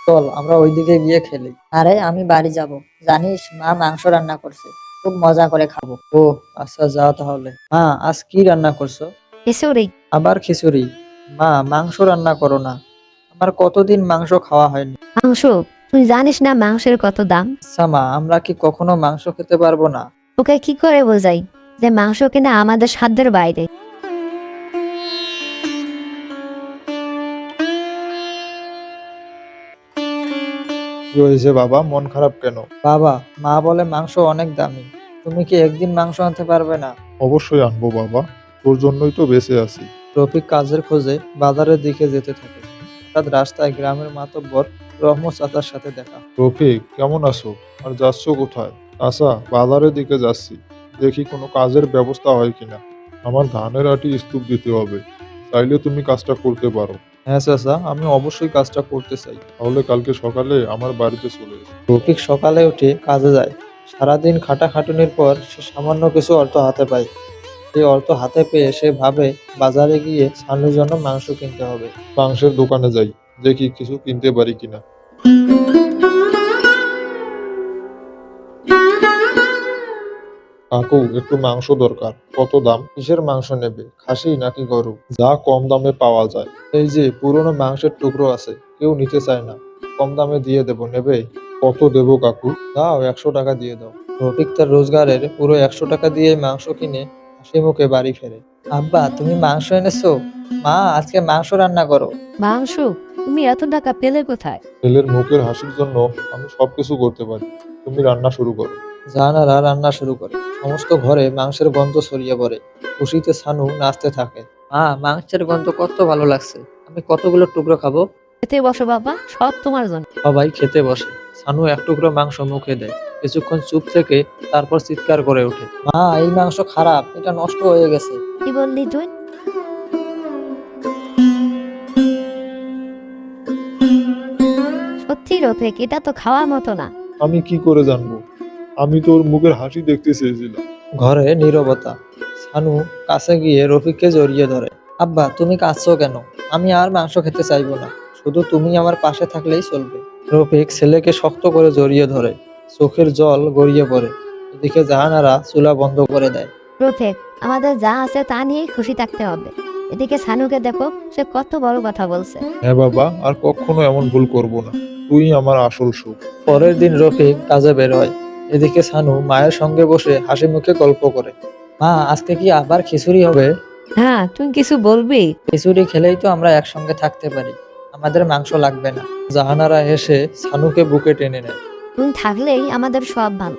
চল আমরা ওইদিকে গিয়ে খেলি। আরে আমি বাড়ি যাব, জানিস মা মাংস রান্না করছে, খুব মজা করে খাবো। ও আচ্ছা, যাও তাহলে। মা, আজ কি রান্না করছো? খিচুড়ি। আবার খিচুড়ি? মা, মাংস রান্না করো না, আমার কতদিন মাংস খাওয়া হয়নি। মাংস? তুই জানিস না মাংসের কত দাম? আচ্ছা মা, আমরা কি কখনো মাংস খেতে পারবো না? ওকে কি করে বোঝাই যে মাংস কিনা আমাদের সাধ্যের বাইরে? কি হয়েছে বাবা, মন খারাপ কেন? বাবা, মা বলে মাংস অনেক দামি, তুমি কি একদিন মাংস আনতে পারবে না? অবশ্যই আনবো বাবা, তোর জন্যই তো বেঁচে আছি। রফিক কাজের খোঁজে বাজারের দিকে যেতে থাকে। হঠাৎ রাস্তায় গ্রামের মাতব্বর রহমত চাচার সাথে দেখা। রফিক, কেমন আছো? আর যাচ্ছ কোথায়? আচ্ছা, বাজারের দিকে যাচ্ছি, দেখি কোনো কাজের ব্যবস্থা হয় কিনা। আমার ধানের আটি স্তূপ দিতে হবে, চাইলে তুমি কাজটা করতে পারো। হ্যাঁ চাচা, আমি অবশ্যই কাজটা করতে চাই। তাহলে কালকে সকালে আমার বাড়িতে চলে এসো। রফিক সকালে উঠে কাজে যায়। সারাদিন খাটাখাটুনির পর সে সামান্য কিছু অর্থ হাতে পায়। সেই অর্থ হাতে পেয়ে সে ভাবে বাজারে গিয়ে ছানুর জন্য মাংস কিনতে হবে। মাংসের দোকানে যাই, দেখি কিছু কিনতে পারি কিনা। কাকু, একটু মাংস দরকার। কত দাম? কিসের মাংস নেবে, খাসি নাকি গরু? যা কম দামে পাওয়া যায়। এই যে পুরনো মাংসের টুকরো আছে, কেউ নিতে চায় না, কম দামে দিয়ে দেবো, নেবে? কত দেবো কাকু? দাও, 100 টাকা দিয়ে দাও। রফিক তার রোজগারের পুরো 100 টাকা দিয়ে মাংস কিনে হাসি মুখে বাড়ি ফেরে। আব্বা, তুমি মাংস এনেছো? মা, আজকে মাংস রান্না করো। মাংস? তুমি এত টাকা পেলে কোথায়? ছেলের মুখের হাসির জন্য আমি সবকিছু করতে পারি। তুমি রান্না শুরু করো। জাহানারা রান্না শুরু করে। সমস্ত ঘরে মাংসের গন্ধ ছড়িয়ে পড়ে। খুশিতে ছানু নাচতে থাকে। মা, মাংসের গন্ধ কত ভালো লাগছে, আমি কতগুলো টুকরো খাবো। খেতে বসো বাবা, সব তোমার জন্য। সবাই খেতে বসে। ছানু এক টুকরো মাংস মুখে দেয়, কিছুক্ষণ চুপ থেকে তারপর চিৎকার করে ওঠে, মা এই মাংস খারাপ, এটা নষ্ট হয়ে গেছে। কি বললি তুই? সত্যি রফিক, এটা তো খাওয়ার মতো না। আমি কি করে জানবো? আমি তোর মুখের হাসি দেখতে চেয়েছিলাম। ঘরে নীরবতা। ছানু কাছে গিয়ে রফিককে জড়িয়ে ধরে। আব্বা, তুমি কাঁদছো কেন? আমি আর মাংস খেতে চাইবো না, শুধু তুমি আমার পাশে থাকলেই চলবে। রফিক ছেলেকে শক্ত করে জড়িয়ে ধরে, চোখের জল গড়িয়ে পড়ে। এদিকে জাহানারা চুলা বন্ধ করে দেয়। রফিক, আমাদের যা আছে তা নিয়েই খুশি থাকতে হবে। এদিকে সানুকে দেখো, সে কত বড় কথা বলছে। হ্যাঁ বাবা, আর কখনো এমন ভুল করব না। তুই আমার আসল সুখ। পরের দিন রফিক কাজে বের হয়। এদিকে ছানু মায়ের সঙ্গে বসে হাসি মুখে গল্প করে। মা, আজকে কি আবার খিচুড়ি হবে? হ্যাঁ, তুই কিছু বলবি? খিচুড়ি খেলেই তো আমরা একসঙ্গে থাকতে পারি, আমাদের মাংস লাগবে না। জাহানারা হেসে ছানুকে বুকে টেনে নেয়। তুই থাকলেই আমাদের সব ভালো।